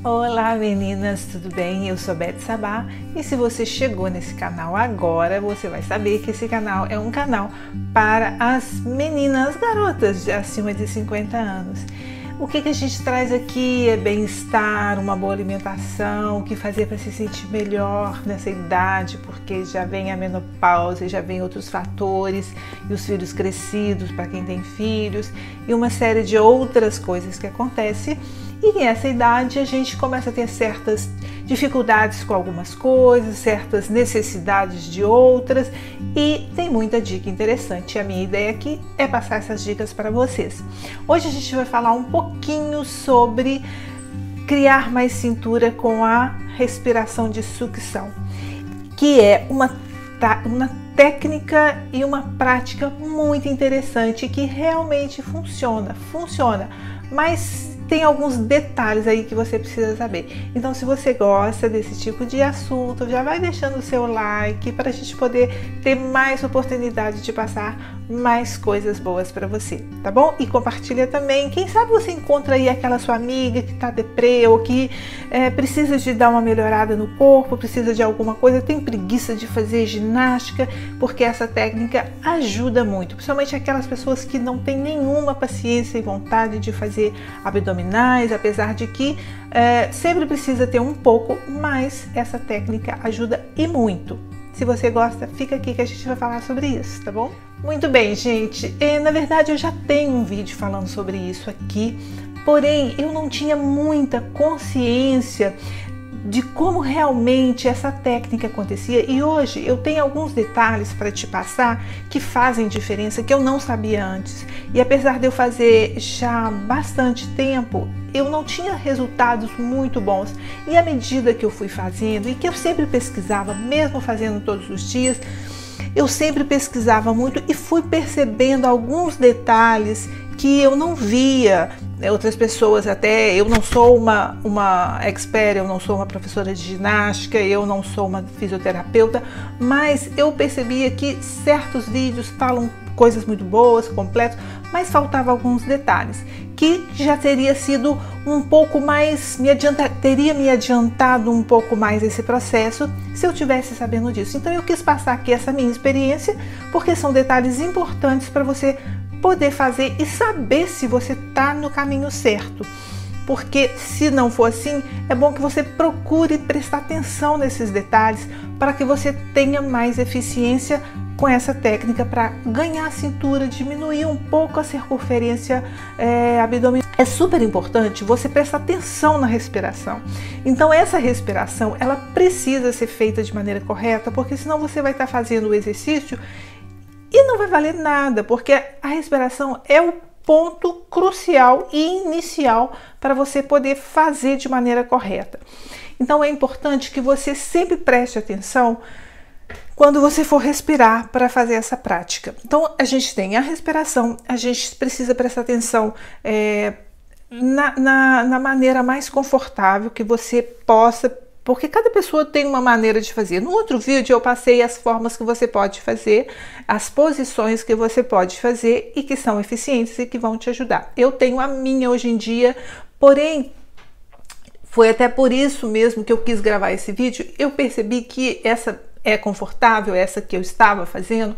Olá meninas, tudo bem? Eu sou Beth Sabá e se você chegou nesse canal agora, você vai saber que esse canal é um canal para as meninas, garotas de acima de 50 anos. O que a gente traz aqui é bem-estar, uma boa alimentação, o que fazer para se sentir melhor nessa idade, porque já vem a menopausa, já vem outros fatores, e os filhos crescidos para quem tem filhos, e uma série de outras coisas que acontecem. E nessa idade a gente começa a ter certas dificuldades com algumas coisas, certas necessidades de outras, e tem muita dica interessante. A minha ideia aqui é passar essas dicas para vocês. Hoje a gente vai falar um pouquinho sobre criar mais cintura com a respiração de sucção, que é uma técnica e uma prática muito interessante que realmente funciona, mas tem alguns detalhes aí que você precisa saber. Então, se você gosta desse tipo de assunto, já vai deixando o seu like para a gente poder ter mais oportunidade de passar mais coisas boas para você, tá bom? E compartilha também. Quem sabe você encontra aí aquela sua amiga que tá deprê ou que precisa de dar uma melhorada no corpo, precisa de alguma coisa, tem preguiça de fazer ginástica, porque essa técnica ajuda muito, principalmente aquelas pessoas que não têm nenhuma paciência e vontade de fazer abdominais, apesar de que sempre precisa ter um pouco, mas essa técnica ajuda e muito. Se você gosta, fica aqui que a gente vai falar sobre isso, tá bom? Muito bem, gente. Na verdade, eu já tenho um vídeo falando sobre isso aqui, porém, eu não tinha muita consciência de como realmente essa técnica acontecia, e hoje eu tenho alguns detalhes para te passar que fazem diferença, que eu não sabia antes. E apesar de eu fazer já há bastante tempo, eu não tinha resultados muito bons, e à medida que eu fui fazendo e que eu sempre pesquisava, mesmo fazendo todos os dias, eu sempre pesquisava muito e fui percebendo alguns detalhes que eu não via. Outras pessoas até, eu não sou uma expert, eu não sou uma professora de ginástica, eu não sou uma fisioterapeuta, mas eu percebia que certos vídeos falam coisas muito boas, completos, mas faltavam alguns detalhes, que já teria sido um pouco mais, teria me adiantado um pouco mais esse processo se eu tivesse sabendo disso. Então eu quis passar aqui essa minha experiência, porque são detalhes importantes para você poder fazer e saber se você está no caminho certo. Porque se não for assim, é bom que você procure prestar atenção nesses detalhes para que você tenha mais eficiência com essa técnica para ganhar cintura, diminuir um pouco a circunferência abdominal. É super importante você prestar atenção na respiração. Então essa respiração, ela precisa ser feita de maneira correta, porque senão você vai estar fazendo o exercício e não vai valer nada, porque a respiração é o ponto crucial e inicial para você poder fazer de maneira correta. Então é importante que você sempre preste atenção quando você for respirar para fazer essa prática. Então a gente tem a respiração, a gente precisa prestar atenção na maneira mais confortável que você possa, porque cada pessoa tem uma maneira de fazer. No outro vídeo eu passei as formas que você pode fazer, as posições que você pode fazer e que são eficientes e que vão te ajudar. Eu tenho a minha hoje em dia, porém, foi até por isso mesmo que eu quis gravar esse vídeo. Eu percebi que essa é confortável, essa que eu estava fazendo,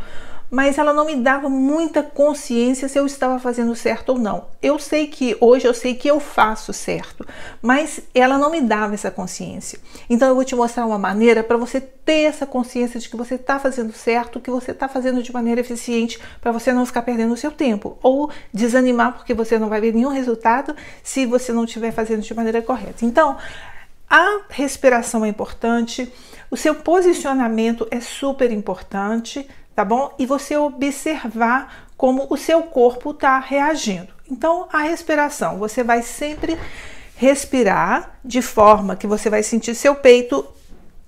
mas ela não me dava muita consciência se eu estava fazendo certo ou não. Eu sei que hoje eu sei que eu faço certo, mas ela não me dava essa consciência. Então eu vou te mostrar uma maneira para você ter essa consciência de que você está fazendo certo, que você está fazendo de maneira eficiente, para você não ficar perdendo o seu tempo ou desanimar porque você não vai ver nenhum resultado se você não estiver fazendo de maneira correta. Então, a respiração é importante, o seu posicionamento é super importante, tá bom? E você observar como o seu corpo está reagindo. Então, a respiração, você vai sempre respirar de forma que você vai sentir seu peito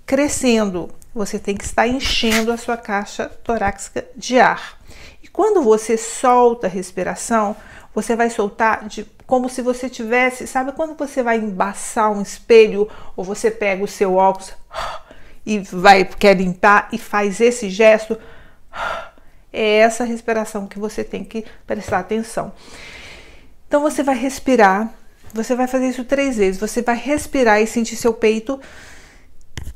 crescendo. Você tem que estar enchendo a sua caixa torácica de ar. E quando você solta a respiração, você vai soltar como se você tivesse, sabe quando você vai embaçar um espelho ou você pega o seu óculos e quer limpar e faz esse gesto? É essa respiração que você tem que prestar atenção. Então você vai respirar Você vai fazer isso 3 vezes. Você vai respirar e sentir seu peito,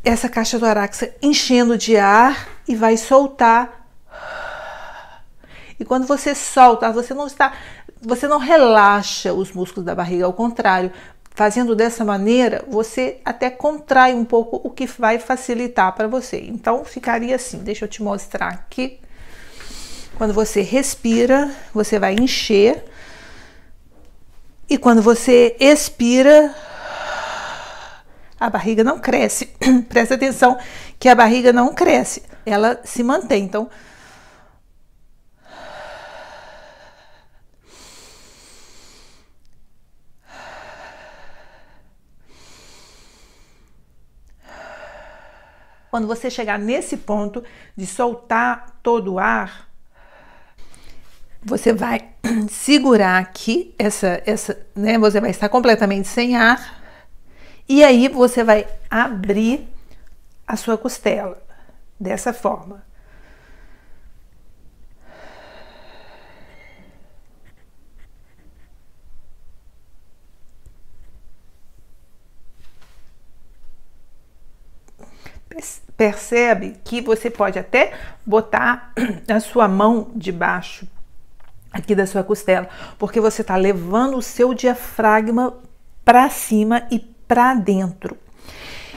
essa caixa torácica enchendo de ar, e vai soltar. E quando você solta, você não relaxa os músculos da barriga, ao contrário, fazendo dessa maneira, você até contrai um pouco, o que vai facilitar para você. Então, ficaria assim, deixa eu te mostrar aqui. Quando você respira, você vai encher. E quando você expira, a barriga não cresce. Presta atenção que a barriga não cresce, ela se mantém. Então, quando você chegar nesse ponto de soltar todo o ar, você vai segurar aqui, né? Você vai estar completamente sem ar, e aí você vai abrir a sua costela dessa forma. Percebe que você pode até botar a sua mão debaixo aqui da sua costela, porque você está levando o seu diafragma para cima e para dentro.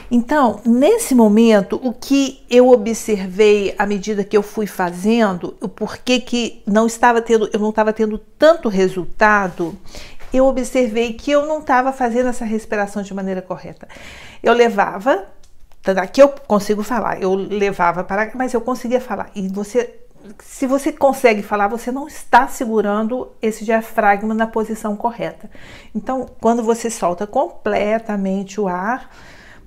Então, nesse momento, o que eu observei à medida que eu fui fazendo, o porquê que eu não estava tendo tanto resultado, eu observei que eu não estava fazendo essa respiração de maneira correta. Eu levava, aqui eu consigo falar, eu levava para, mas eu conseguia falar. E se você consegue falar, você não está segurando esse diafragma na posição correta. Então, quando você solta completamente o ar,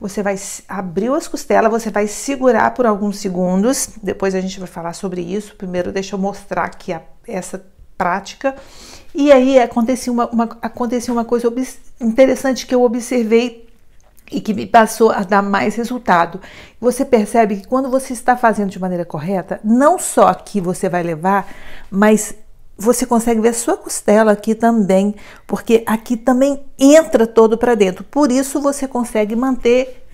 você vai abrir as costelas, você vai segurar por alguns segundos. Depois a gente vai falar sobre isso. Primeiro, deixa eu mostrar aqui essa prática. E aí aconteceu uma coisa interessante que eu observei e que me passou a dar mais resultado. Você percebe que quando você está fazendo de maneira correta, não só aqui você vai levar, mas você consegue ver a sua costela aqui também, porque aqui também entra todo para dentro. Por isso você consegue manter,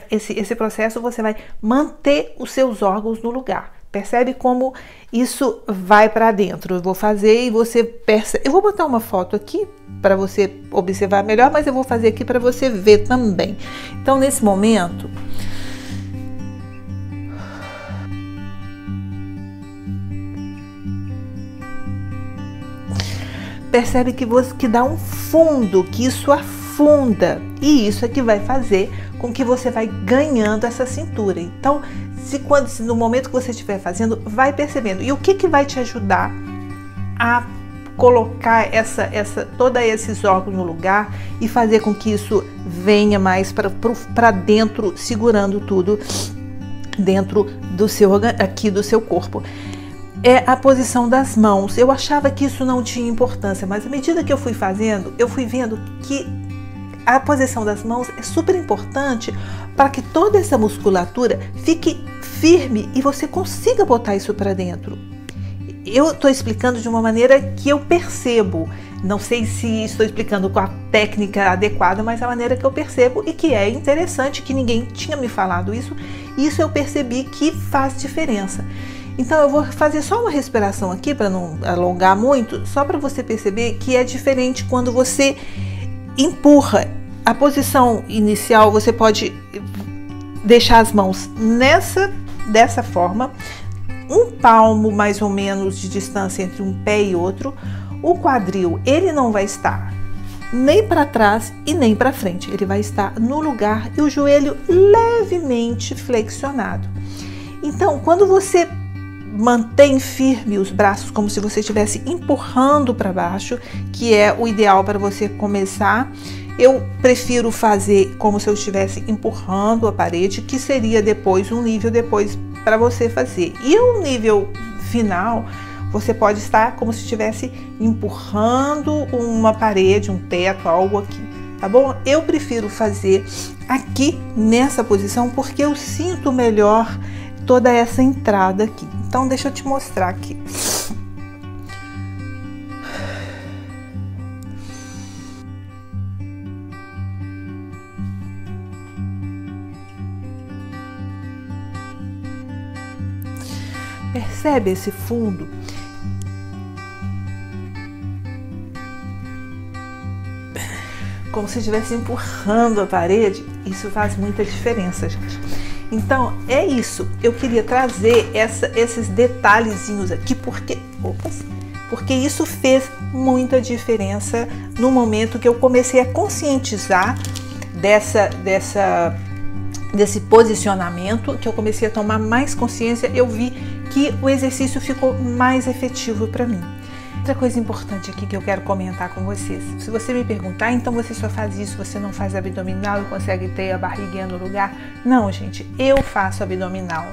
esse processo você vai manter os seus órgãos no lugar. Percebe como isso vai para dentro? Eu vou fazer e você percebe. Eu vou botar uma foto aqui para você observar melhor, mas eu vou fazer aqui para você ver também. Então, nesse momento, percebe que dá um fundo, que isso afunda, e isso é que vai fazer com que você vai ganhando essa cintura. Então, no momento que você estiver fazendo, vai percebendo. E o que vai te ajudar a colocar todos esses órgãos no lugar e fazer com que isso venha mais para dentro, segurando tudo dentro do seu corpo? É a posição das mãos. Eu achava que isso não tinha importância, mas à medida que eu fui fazendo, eu fui vendo que a posição das mãos é super importante para que toda essa musculatura fique firme e você consiga botar isso para dentro. Eu estou explicando de uma maneira que eu percebo. Não sei se estou explicando com a técnica adequada, mas a maneira que eu percebo e que é interessante, que ninguém tinha me falado isso. Isso eu percebi que faz diferença. Então eu vou fazer só uma respiração aqui para não alongar muito, só para você perceber que é diferente quando você empurra. A posição inicial você pode deixar as mãos dessa forma, um palmo mais ou menos de distância entre um pé e outro. O quadril, ele não vai estar nem para trás e nem para frente, ele vai estar no lugar e o joelho levemente flexionado. Então, quando você mantém firme os braços como se você estivesse empurrando para baixo, que é o ideal para você começar. Eu prefiro fazer como se eu estivesse empurrando a parede, que seria depois um nível depois para você fazer. E o nível final, você pode estar como se estivesse empurrando uma parede, um teto, algo aqui, tá bom? Eu prefiro fazer aqui nessa posição porque eu sinto melhor toda essa entrada aqui. Então, deixa eu te mostrar aqui. Percebe esse fundo? Como se estivesse empurrando a parede. Isso faz muita diferença, gente. Então, é isso. Eu queria trazer esses detalhezinhos aqui, porque isso fez muita diferença no momento que eu comecei a conscientizar desse posicionamento, que eu comecei a tomar mais consciência. Eu vi que o exercício ficou mais efetivo para mim. Outra coisa importante aqui que eu quero comentar com vocês: se você me perguntar, então você só faz isso, você não faz abdominal e consegue ter a barriguinha no lugar? Não, gente, eu faço abdominal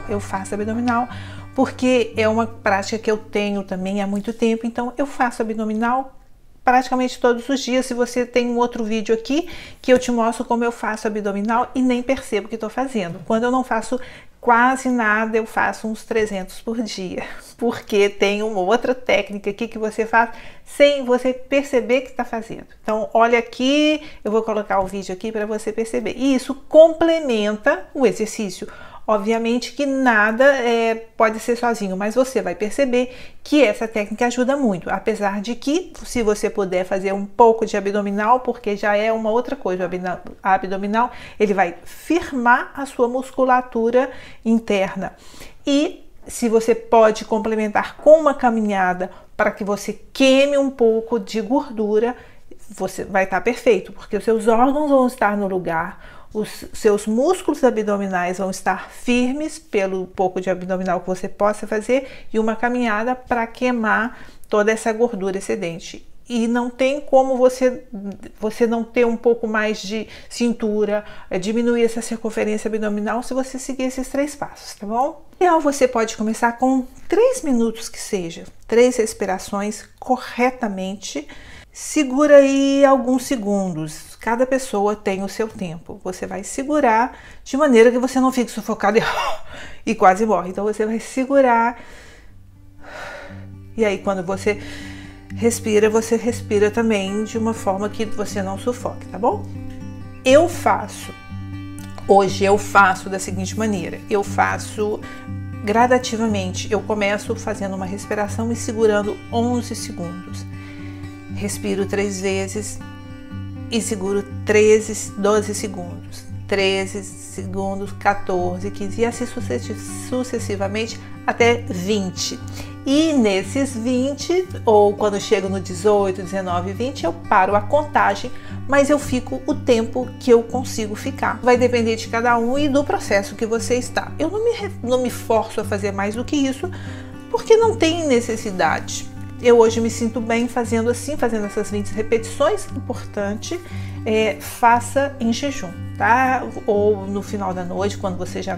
porque é uma prática que eu tenho também há muito tempo. Então eu faço abdominal praticamente todos os dias. Se você tem um outro vídeo aqui que eu te mostro como eu faço abdominal e nem percebo que estou fazendo. Quando eu não faço quase nada, eu faço uns 300 por dia, porque tem uma outra técnica aqui que você faz sem você perceber que está fazendo. Então, olha aqui, eu vou colocar o vídeo aqui para você perceber. E isso complementa o exercício. Obviamente que nada pode ser sozinho, mas você vai perceber que essa técnica ajuda muito, apesar de que, se você puder fazer um pouco de abdominal, porque já é uma outra coisa, o abdominal, ele vai firmar a sua musculatura interna. E se você pode complementar com uma caminhada para que você queime um pouco de gordura, você vai estar perfeito, porque os seus órgãos vão estar no lugar, os seus músculos abdominais vão estar firmes pelo pouco de abdominal que você possa fazer, e uma caminhada para queimar toda essa gordura excedente. E não tem como você não ter um pouco mais de cintura, diminuir essa circunferência abdominal se você seguir esses 3 passos, tá bom? Então você pode começar com 3 minutos que seja, 3 respirações corretamente. Segura aí alguns segundos. Cada pessoa tem o seu tempo. Você vai segurar de maneira que você não fique sufocado e quase morre. Então você vai segurar. E aí quando você respira também de uma forma que você não sufoque, tá bom? Hoje eu faço da seguinte maneira. Eu faço gradativamente. Eu começo fazendo uma respiração e segurando 11 segundos. Respiro 3 vezes e seguro 12 segundos, 13 segundos, 14, 15 e assim sucessivamente até 20. E nesses 20, ou quando chego no 18, 19, 20, eu paro a contagem, mas eu fico o tempo que eu consigo ficar. Vai depender de cada um e do processo que você está. Eu não me forço a fazer mais do que isso, porque não tem necessidade. Eu hoje me sinto bem fazendo assim, fazendo essas 20 repetições. Importante, faça em jejum, tá? Ou no final da noite, quando você já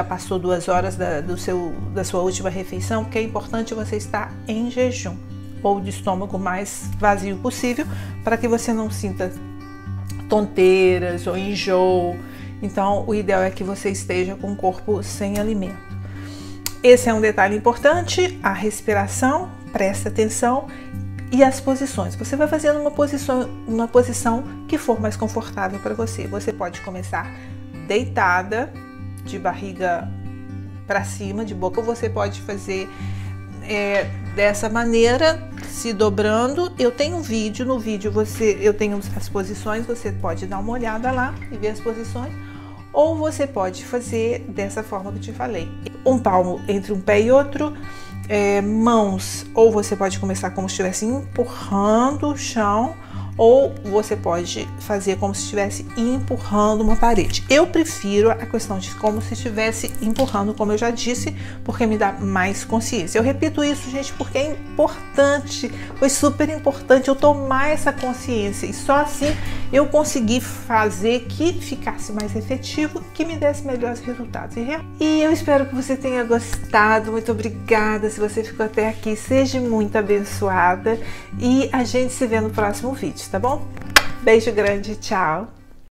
passou 2 horas da sua última refeição, porque é importante você estar em jejum, ou de estômago mais vazio possível, para que você não sinta tonteiras ou enjoo. Então, o ideal é que você esteja com o corpo sem alimento. Esse é um detalhe importante, a respiração, presta atenção, e as posições. Você vai fazendo uma posição que for mais confortável para você. Você pode começar deitada, de barriga para cima, de boca, ou você pode fazer dessa maneira, se dobrando. Eu tenho um vídeo, no vídeo eu tenho as posições, você pode dar uma olhada lá e ver as posições. Ou você pode fazer dessa forma que eu te falei. Um palmo entre um pé e outro, mãos, ou você pode começar como se estivesse empurrando o chão, ou você pode fazer como se estivesse empurrando uma parede. Eu prefiro a questão de como se estivesse empurrando, como eu já disse, porque me dá mais consciência. Eu repito isso, gente, porque é importante, foi super importante eu tomar essa consciência, e só assim eu consegui fazer que ficasse mais efetivo, que me desse melhores resultados. E eu espero que você tenha gostado. Muito obrigada se você ficou até aqui, seja muito abençoada, e a gente se vê no próximo vídeo, tá bom? Beijo grande, tchau!